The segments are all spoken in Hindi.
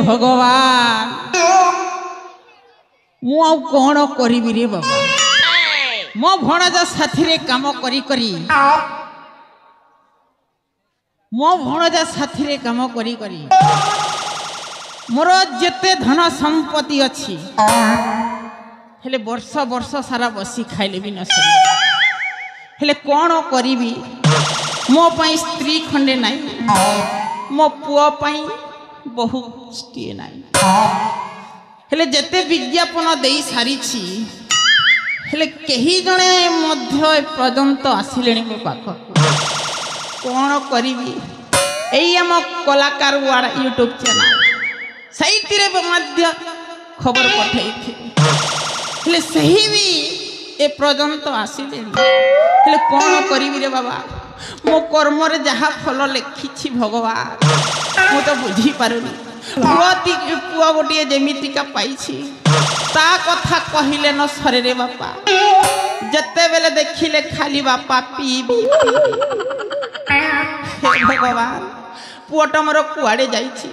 भगवान मु कौन करी रे बाबा मो भणजा साथी रे काम करी करी मो भणजा साथी रे काम करी करी मोर जेते धन संपत्ति अच्छी हेले वर्ष वर्ष सारा बसी खाइले भी न सरी हेले कौन करी मो पाई स्त्री खंडे नहीं मो पुओ पाई बहु स्टीए नहीं हेले जेते विज्ञापन दे सारी हेले कहीं जड़े मध्य पर्यंत आसिले मो पाख कौन करी आम कलाकार वाला यूट्यूब चैनल सही मध्य खबर पठे हेले सही भी ए पर्यंत आसिले हेले कौन करी रे बाबा मो कर्म रे जहाँ फल लिखी भगवान मु तो बुझी पारुनी पुआ गोटे जमीतिका पाई ता कथा कहले न सरे रे बापा जते बेले देखिले खाली बापा पी भगवान पुआटा मोर कुआड़े जाइछि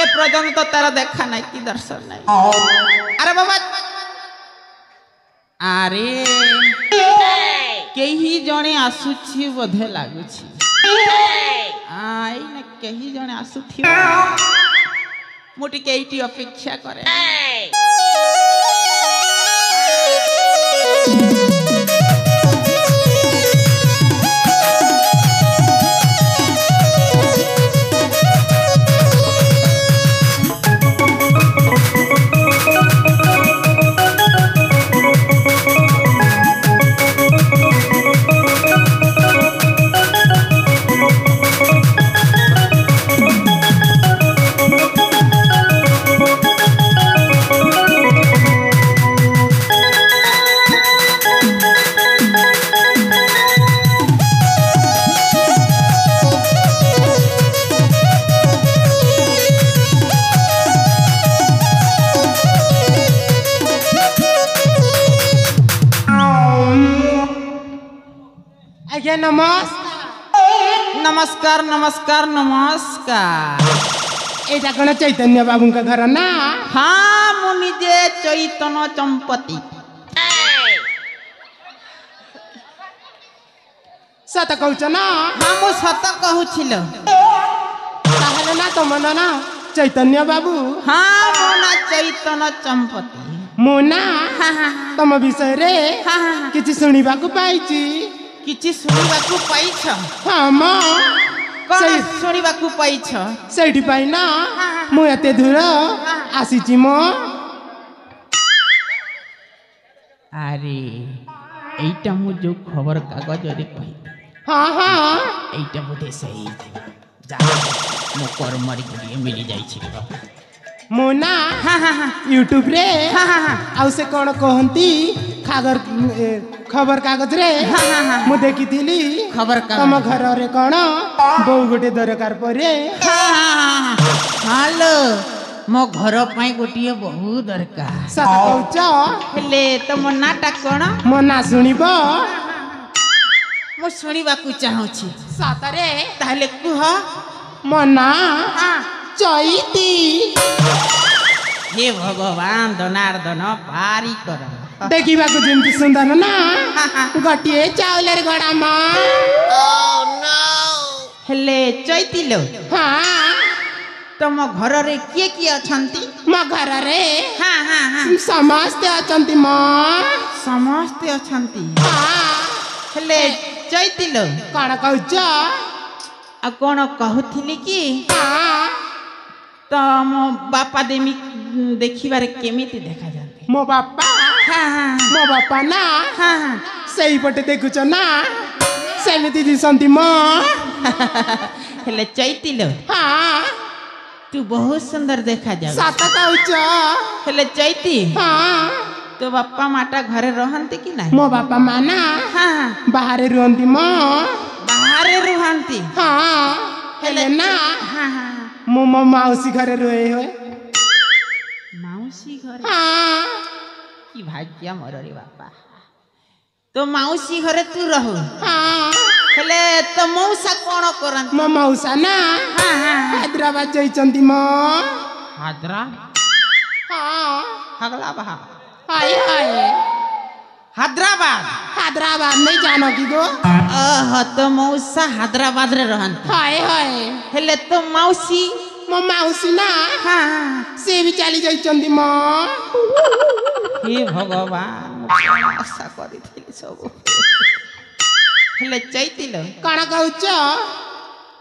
ए पर्यंत तार देखा ना कि दर्शन ना अरे बाबा अरे कहीं जड़े आसुछि बोधे लगुछि आई ना कहीं जड़े आसुथि मुटी केटी अपेक्षा करे नमस्कार नमस्कार नमस्कार एटा कौन चैतन्य बाबू का घर ना हाँ मुझे चैतन्य चंपती सत कहूच ना हाँ मु सत कहूल ना तुम ना चैतन्य बाबू हाँ मो ना चैतन्य चंपती मुना तुम विषय रे किछि सुनिबा को पाइछि किछि सुनिबा को पाइछ हाँ मो कौन सुनिबा को पाइछ सेठी पाई ना मु एते दूर आसीछि मो अरे एटा मु जो खबर कागज रे कहि हाँ हाँ एटा बोधे सही जा मो कर्म रे गुडी मिली जाई छी मोना हाँ हाँ हाँ यूट्यूब रे हाँ हाँ हाँ आउ से कौन कहती खबर कागज रे हाँ हाँ हाँ मु देखी थी खबर कागज तम घर रे कौन बहु गोटे दरकार परे हालो मो घर पाई गोटे बहु दरकार सत कहूच हेले तो मो नाटा कौन मो ना शुणिबो मो शुणिबा को चाहूची सतरे ताले कुह मो ना चैती हे भगवान दनार्दन पारी कर देखा जमी सुंदर ना गोटे चाउल गड़ा हेले चैती लो हाँ तुम घर रे किए किए अछंती मो घर रे हाँ हाँ हाँ समस्ते अछंती मो समस्ते अछंती हेले चैती लो कौन कहूच आ कौन कहूली कि तो मो बापा देमी देखिबार केमिति देखा जाते मो बापा हाँ हाँ मो बापा ना हाँ हाँ सही पटे देखुच ना सेमिति दिसंती मो हेले चैती लो हाँ तू बहुत सुंदर देखा जाऊ सत कहूच हेले चैती हाँ तो बापा माटा घरे रहंती कि नहीं मो बापा माना हाँ बाहर रुहंती मो बाहर घरे रुहंती हाँ हेले ना हाँ हाँ मो मो माउसी घरे रुए हुए माउसी घरे हाँ कि भाग्य मोर रे बापा तो माउसी घरे तू रहू हाँ हेले तो मौसा कोण करन मो मौसा ना हाँ हाँ हैदराबाद जाइचंती मो हादरा हाँ हगला बहा हाय हाय हैदराबाद हैदराबाद नहीं जानो की गो तो मौसा हैदराबाद रे रहंती हाय हाय हेले तो माउसी मो माउसी ना हाँ हाँ से भी चली जाइचंती मो हे भगवान आशा करिथिली सब हेले चैतिल कण कहूच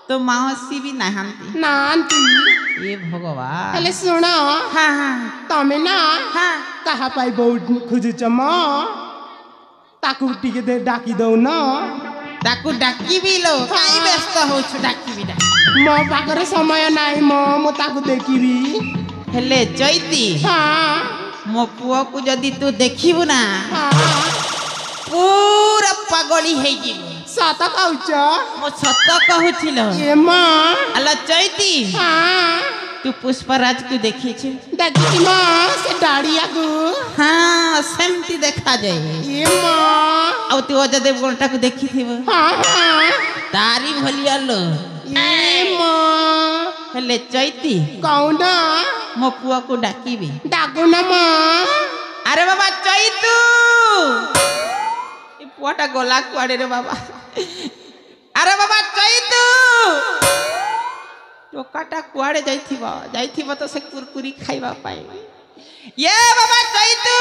तो माउसी भी नाहंती ना आंटी हे भगवान हेले सुनो हाँ हाँ तमे ना हाँ कहा पाई बहुत खोजुच म ताकू टिके दे डाकी दौ न ताकू डाकी भी लो काई व्यस्त होछु डाकी भी डाकी मो पाखरे समय नाही मो ताकू देखिबी हेले चैती हाँ मो पुओ को जदी तू देखिबु ना हाँ पूरा पागली हे जिबु सत कहूच मो सत कहूथिल ए म अला चैती हाँ तू पुष्पराज को देखी छु देखी म से डाड़िया को हाँ सेमती देखा जाए ए म ଆଉ ତୁ ଅଜୟ ଦେବଗଣଟା କୁ ଦେଖିଥିବ हाँ हाँ ତାରି ଭଳିଆ लो ए म ହେଲେ ଚୈତି कौन ମୋ ପୁଅକୁ ଡାକିବି डाकू न म ଆରେ ବାବା ଚୈତୁ ଏ ପୁଅଟା ଗଲା କୁଆଡେ ରେ ବାବା ଆରେ ବାବା ଚୈତୁ ଟୋକାଟା କୁଆଡେ ଯାଇଥିବ ତ ସେ କୁରକୁରି ଖାଇବା ପାଇଁ ये बाबा चैतू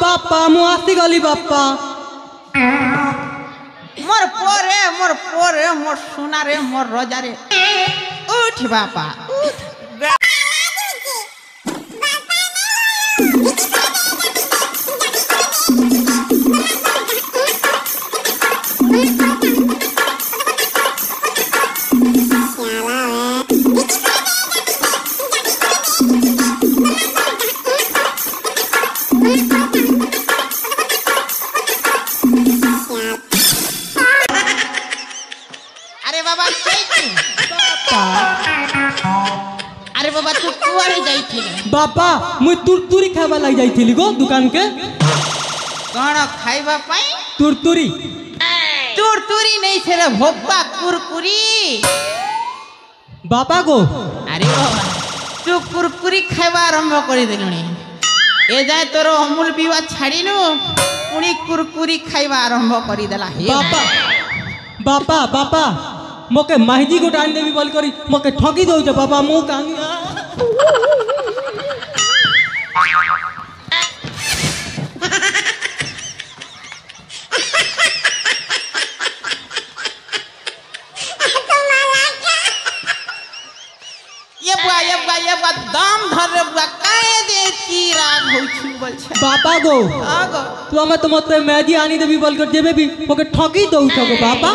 बापा मु आसी गली बापा मोर पोरे मोर सोना रे मोर रजा रे उठ बापा उठ अरे बाबा अरे बाबा तू कुआरे जाइथिले बापा मुई तुरतुरी खावा लग जाइथिली गो दुकान के कौन खाइबा पाई तुरतुरी तुरतुरी नहीं छे रे भोपा कुरकुरी बापा गो अरे बाबा तू कुरकुरी खाइबा आरंभ कर देलुनी ए जाय तोर अमूल पीवा छाड़ीनु पुणी कुरकुरी खाइबा आरंभ कर देला हे बापा बापा बापा मोके माहिती गोटे आन देवी बोल करी मोके ठगी दउछ बापा मु कांगी ये बुआ दाम धर रे बुआ काहे दे की राग होइछु बोल छे बापा गो आगो तू हमें तो मते मैदी आनी देवी बोल कर जेबे भी मोके ठगी दउछ गो बापा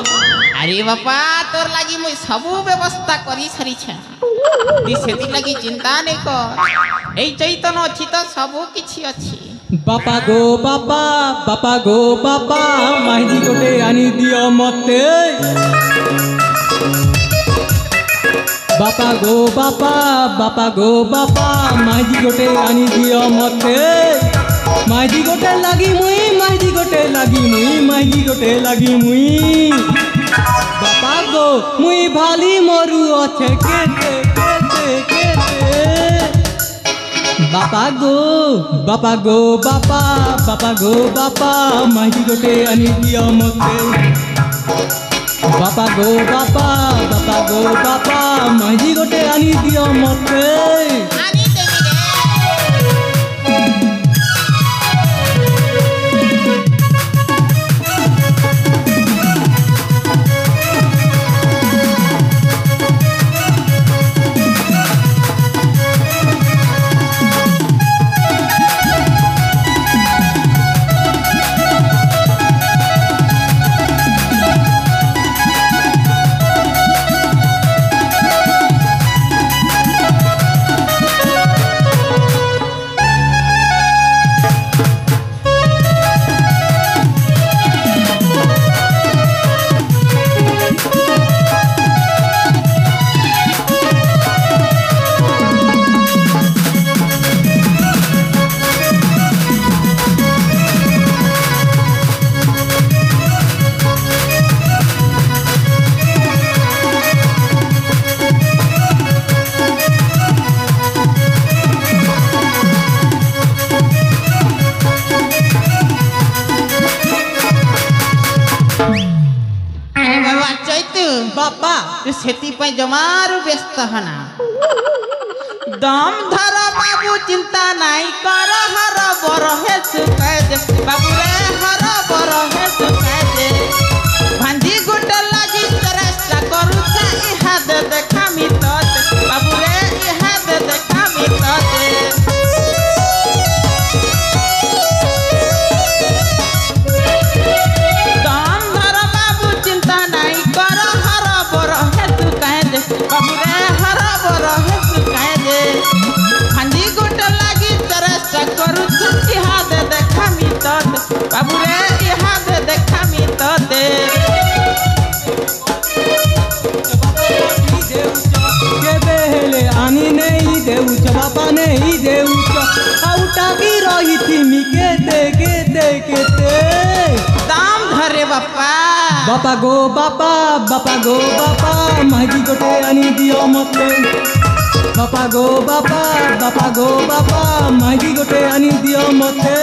अरे बापा तोर लागी मुई सबु व्यवस्था करी छरी छे ती सेती लागी चिंता नै कर एई चैतन अछि तो सबु किछि अछि बापा गो बापा बापा गो बापा माहिती गोटे आनी दियो मते बापा गो बापा बापा गो बापा माहिती गोटे आनी दियो मते माइजी गोटे लागी मुई माइजी गोटे लागी मुई माइजी गोटे लागी मुई बापा गो मुई भाली मरु अच्छे केते केते केते बापा गो बापा गो बापा बापा गो बापा माइजी गोटे आनी दिया मते बापा गो बापा बापा गो बापा माइजी गोटे आनी दिया मते आनी देवी रे बापा सेती जमारू व्यस्त हना दम धर बाबू चिंता नहीं कर हर बर है सुकाय बाबू रे हर बर है सुकाय भांजी गुट लगी चेष्टा करू इहाद देखा मी बाबू रे इहाद देखा मी दम धर बाबू चिंता नहीं कर हर बर है सुकाय बाबू रे हर बर है सुकाय भांजी गुट लगी चेष्टा करू इहाद देखा मी बाबू रे इहाद देखा मी केबे आनी नहीं देउच बापा नहीं देउच आउटा की रही थी मी केते केते केते दाम धरे बापा बापा गो बापा बापा गो बापा माइजी गोटे आनी दियो मते बापा गो बापा बापा गो बापा माइजी गोटे आनी दियो मते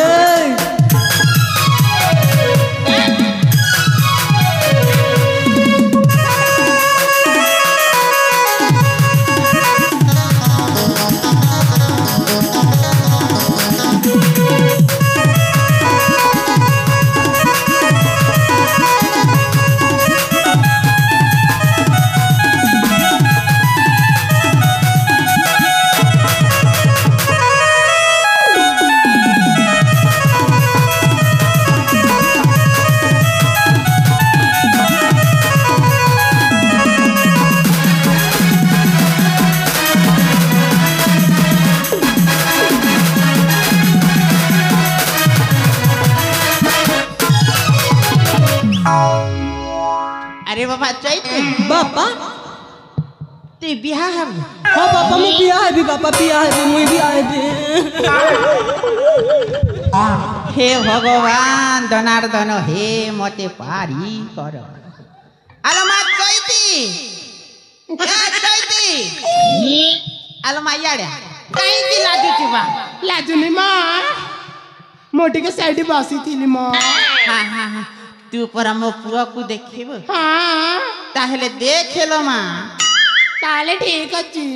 अरे बाबा चैते बापा ते बिहा है हाँ बापा मैं पिया है भी बापा पिया है भी मुझे भी आए भी हे भगवान दनार्दन हे मते पारी कर आलो मा चैती चैती आलो मा याड्या काई ती लाजूची बा लाजूनी माँ मोटी के साइड बसी थी माँ हाँ हाँ हाँ तू पर मो पुआ को देखिब हाँ ताहले देख लो माँ ताले ठीक अच्छी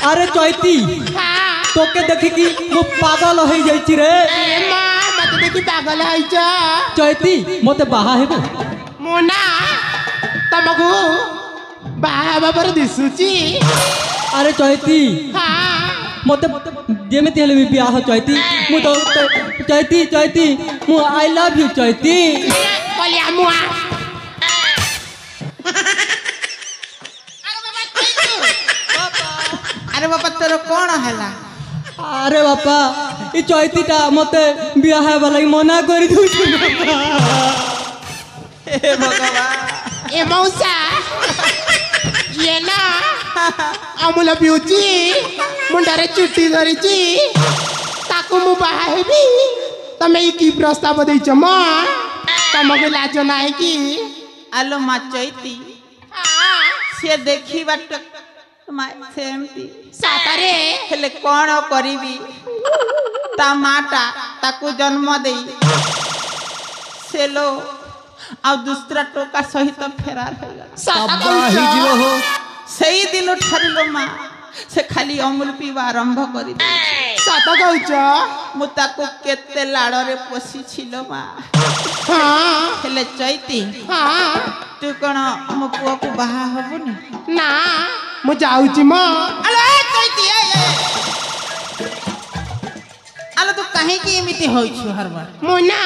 अरे चैती तोके देखी कि मो पागल हो जाई रे माँ मत देखी पागल है चैती मते बाहा हेबो मोना तब ତମକୁ ବାହା ହେବା ପରେ ଦିଶୁଛି। ଆରେ ଚୈତି ମତେ ଯେମିତି ହେଲେ ବି ବିବାହ ଚୈତି ମୁଁ ତ ଚୈତି ଚୈତି ମୁଁ ଆଇ ଲଭ୍ ୟୁ ଚୈତି। କଲିଆ ମୁଆ ଆରେ ବାପା ତୋର କଣ ହେଲା? ଆରେ ବାପା ଏ ଚୈତିଟା ମତେ ବିବାହ ହେବା ଲାଗି ମନା କରି ଦଉଛି। ହେ ଭଗବାନ ଏ ମଉସା ଇଏ ନା ଅମୁଲ ପିଉଛି ମୁଣ୍ଡରେ ଚୁଟି ଧରିଛି ତାକୁ ମୁଁ ବାହା ହେବି। ତମେ କି ପ୍ରସ୍ତାବ ଦେଇଛ ମ? ତମକୁ ଲାଜ ନାହିଁ କି? ଆଲୋ ମା ଚୈତି ସିଏ ଦେଖିବା ସେମିତି ସତରେ ହେଲେ କଣ କରିବି? ତା ମାଟା ତାକୁ ଜନ୍ମ ଦେଇ ସେ ଲୋ ଆଉ ଦୁସରା ଟୋକା ସହିତ ଫେରାର ହେଇଗଲା। ସେଇ ଦିନ ଠାରୁ ଲୋ ମା ସେ ଖାଲି ଅମୁଲ ପିଇବା ଆରମ୍ଭ କରିଦେଲା। ସତ କହୁଛ? ମୁଁ ତାକୁ କେତେ ଲାଡ଼ରେ ପୋଷିଛି ଲୋ ମା। ହେଲେ ଚୈତି ତୁ କଣ ମୋ ପୁଅକୁ ବାହା ହବୁନି? ନା ମୁଁ ଯାଉଛି ମ। ଆଲୋ ତୁ କାହିଁକି ଏମିତି ହଉଛୁ ହରବାର? ମୁଁ ନା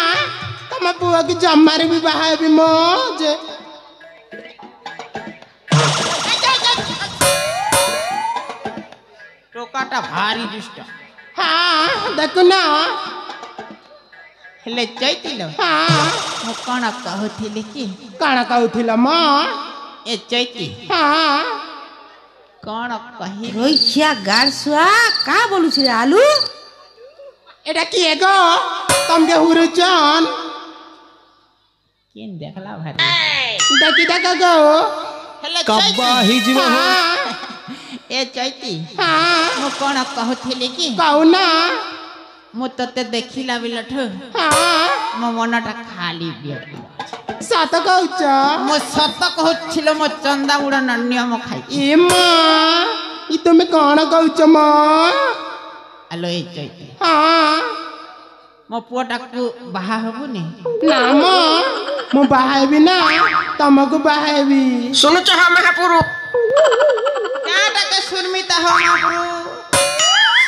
ତମ ପୁଅକୁ ଜମାରେ ବି ବାହା ହେବି ମ। ଯେ ଟୋକାଟା ଭାରି ଦୁଷ୍ଟ। ଦେଖୁନ। ହେଲେ ଚୈତିଲ ମୁଁ କଣ କହୁଥିଲି କି? କଣ କହୁଥିଲ ମ? ଏ ଚୈତି କଣ କହି রইছিয়া গার শুয়া কা বলুছি রে আলু এটা কিଏ গো ତମକେ ହୁରୁଚନ୍? କିନ୍ ଦେଖଲା ଭାରି ଦେଖି ଦେଖ ଗো। ହେଲେ କବା ହେଇଯିବ। ଏ ଚୈତି ମୁଁ କଣ କହୁଥିଲି କି? କହୁନ। ମୁଁ ତତେ ଦେଖିଲା ବେଲଠୁ ମୋ ମନଟା ଖାଲି ବିୟର। ସତ କହୁଛ? ମୁଁ ସତ କହୁছিল ମୋ ଚନ୍ଦା ବୁଡ଼ ନିୟମ ଖାଇ। ଏ ମା ଇ ତମେ କଣ କହୁଛ ମ? ଆଲୋ ଏ ଚୈତି ମୋ ପୁଅଟାକୁ ବାହା ହବୁନି? ନା ମ ମୁଁ ବାହା ହେବି ନା ତମକୁ ବାହା ହେବି। শুনুছ হা মহাপুরু କାଟାକେ ସୁର୍ମିତା ହୋ ମହାପ୍ରଭୁ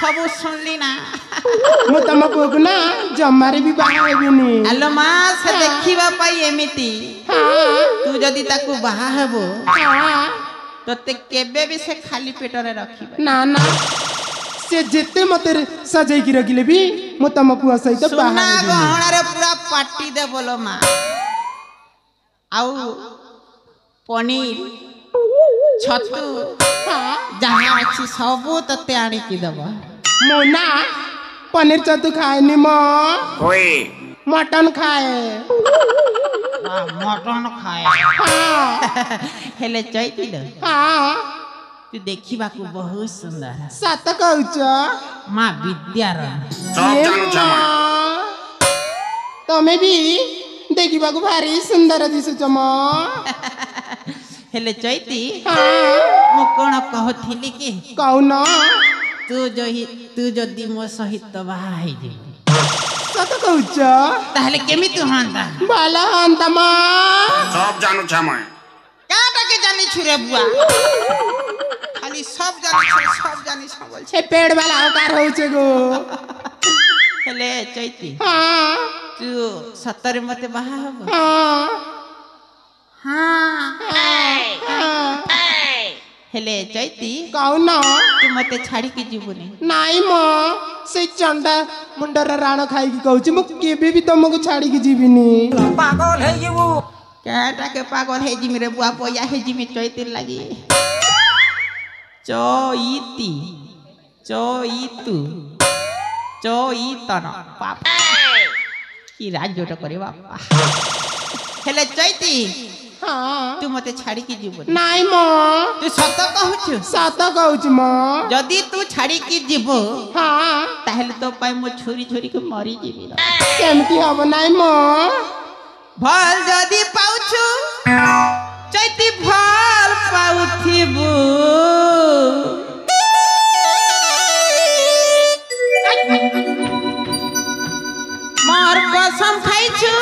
ସବୁ ଶୁଣିଲି ନା। ମୁଁ ତମ ପୁଅକୁ ନା ଜମାରେ ବି ବାହା ହେବିନି। ଆଲୋ ମା ସେ ଦେଖିବା ପାଇଁ ଏମିତି। ତୁ ଯଦି ତାକୁ ବାହା ହେବୁ ତତେ କେବେ ବି ସେ ଖାଲି ପେଟରେ ରଖିବ ନା ନା ସେ ଯେତେ ମତେ ସଜେଇକି ରଖିଲେ ବି ମୁଁ ତମ ପୁଅ ସହିତ ବାହା ସୁନା ହେବିନି। ଗହଣାରେ ପୁରା ପାଟି ଦେବ ଲୋ ମା। ଆଉ ପନିର ଛତୁ ଯାହା ଅଛି ସବୁ ତତେ ଆଣିକି ଦେବ। ମୁଁ ନା ପନିର ଛତୁ ଖାଏନି ମ। ମଟନ ଖାଏ। ମଟନ ଖାଏ। ହେଲେ ଚୈତିଲ ତୁ ଦେଖିବାକୁ ବହୁତ ସୁନ୍ଦର। ସତ କହୁଛ? ମା ବିଦ୍ୟାର ତମେ ବି ଦେଖିବାକୁ ଭାରି ସୁନ୍ଦର ଦିଶୁଛ ମ। ହେଲେ ଚୈତି ମୁଁ କଣ କହୁଥିଲି କି? କହୁନ। ତୁ ଯଦି ମୋ ସହିତ ବାହା ହେଇଯିବୁ ସତ କହୁଛ? ତାହେଲେ କେମିତି ହୁଅନ୍ତା? ଭଲ ହୁଅନ୍ତା ମ। সব জানো ছামায় କାଟାକେ ଜାଣିଛୁ ରେ ବୁଆ? ଖାଲି ସବ ଜାଣିଛ বলছে। ଏ पेड़ वाला अवकार होचे गो। ହେଲେ ଚୈତି हाँ ତୁ ସତରେ ମତେ ବାହା ହବ? हाँ ହେଲେ ଚୈତି कौन ତୁ ମତେ ଛାଡ଼ିକି ଯିବୁନି? नाई म से चंदा मुंडर राण खाई कहूची मु केबे भी तुमको छाड़ी की जीविनी। পাগল হয়ে যাবো କାଟାକେ ପାଗଲ ହେଇଯିମି ରେ ବୁଆ ପୟା ହେଇଯିମି ଚୈତି ଲାଗି। ଚଇତି ଚଇତୁ ଚଇତନ ବାପା କି ରାଜ୍ୟଟା করে ବାପା। ହେଲେ ଚୈତି हाँ ତୁ ମତେ ଛାଡ଼ିକି ଯିବୁନି? नाई म ତୁ ସତ କହୁଛୁ? सत कहूची म। ଯଦି ତୁ ଛାଡ଼ିକି ଯିବୁ हाँ ତାହେଲେ ତୋ ପାଇଁ ମୁଁ ଛୁରୀ ଛୁରୀକି ମରିଯିବି। सेमती हब नाई म। ଭଲ ଯଦି ପାଉଛୁ ଚୈତି ଭଲ ପାଉଥିବୁ। ମୋର କସମ ଖାଇଛୁ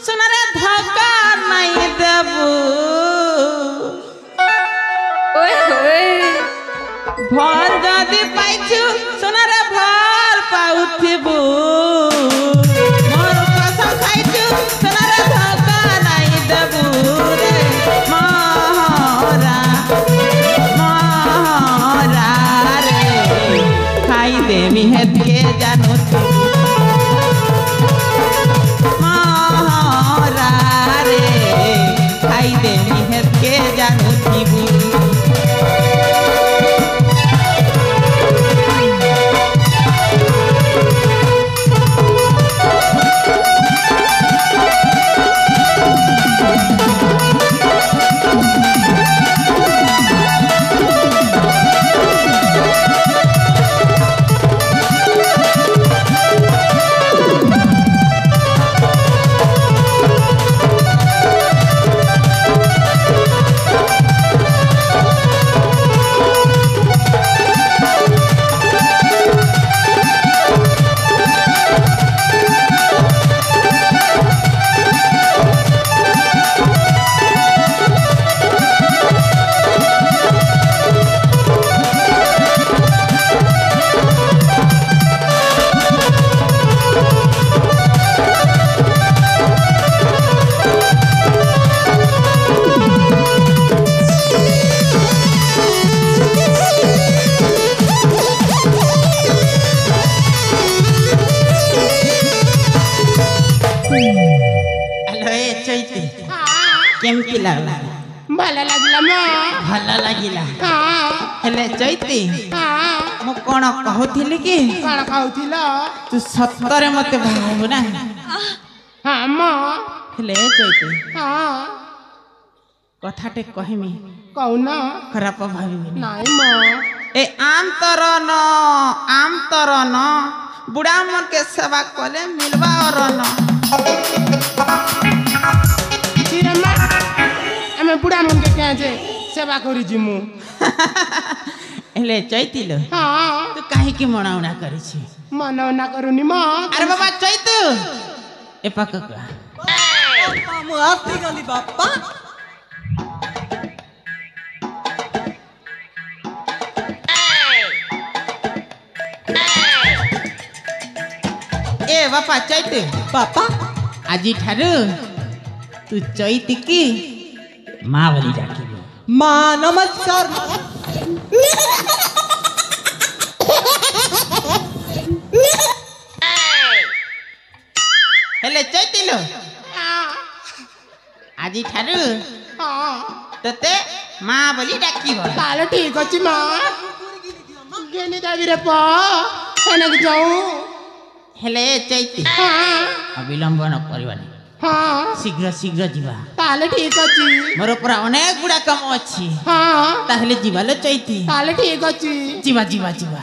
ସୁନାରେ ଧୋକା ନାଇଁ ଦେବୁ। ଭଲ ଯଦି ପାଇଛୁ ସୁନାରେ ଭଲ ପାଉଥିବୁ ମୋର କସମ ଖାଇଛୁ ସୁନାରେ ଧୋକା ନାଇଁ ଦେବୁ ରେ ମହରା ମହରା ରେ ଖାଇଦେମି ହେତକେ ଜାନୁଥିବୁ ମହରା ରେ ଖାଇଦେମି ହେତକେ ଜାନୁଥିବୁ केमती लागला ଭଲ ଲାଗିଲା ମା ଭଲ ଲାଗିଲା ହଁ ହେଲେ ଚୈତି ହଁ ମୁଁ କଣ କହୁଥିଲି କି କଣ କହୁଥିଲ ତୁ ସତରେ ମତେ ଭାବୁ ନା ହଁ ମା ହେଲେ ଚୈତି ହଁ କଥାଟେ କହିମି କହୁନ ଖରାପ ଭାବିବିନି ନାଇଁ ମା ए आम तरन बुढ़ा मन के सेवा कले मिलवा और न ମା ଆମେ ବୁଢ଼ା ମନକେ କେଁ ଯେ ସେବା କରି ଯିମୁ हेले चैतिल ହଁ तू काहे की मणाउना करिछि ମନ ନା କରୁନି ମା अरे बाबा चैतु ए पाक ମୁଁ ଆସିଗଲି ବାପା ए बापा चैतु ବାପା आजी ठारु तू चैति की माँ बोली डाकिबो ମା ନମସ୍କାର हेले चैतिल आजी ठारु ହଁ तते माँ बोली डाकिबो ତାହେଲେ ଠିକ ଅଛି ମା ଗେନି ଯାବିରେ ପା ହେନକୁ ଯାଉ हेले चैति ହଁ अविलंब न करबानी ହଁ शीघ्र शीघ्र जीवा ତାହେଲେ ଠିକ ଅଛି मोर पूरा अनेक गुड़ा काम अच्छी ହଁ ताहले जीवा लो चैती ତାହେଲେ ଠିକ ଅଛି जीवा जीवा जीवा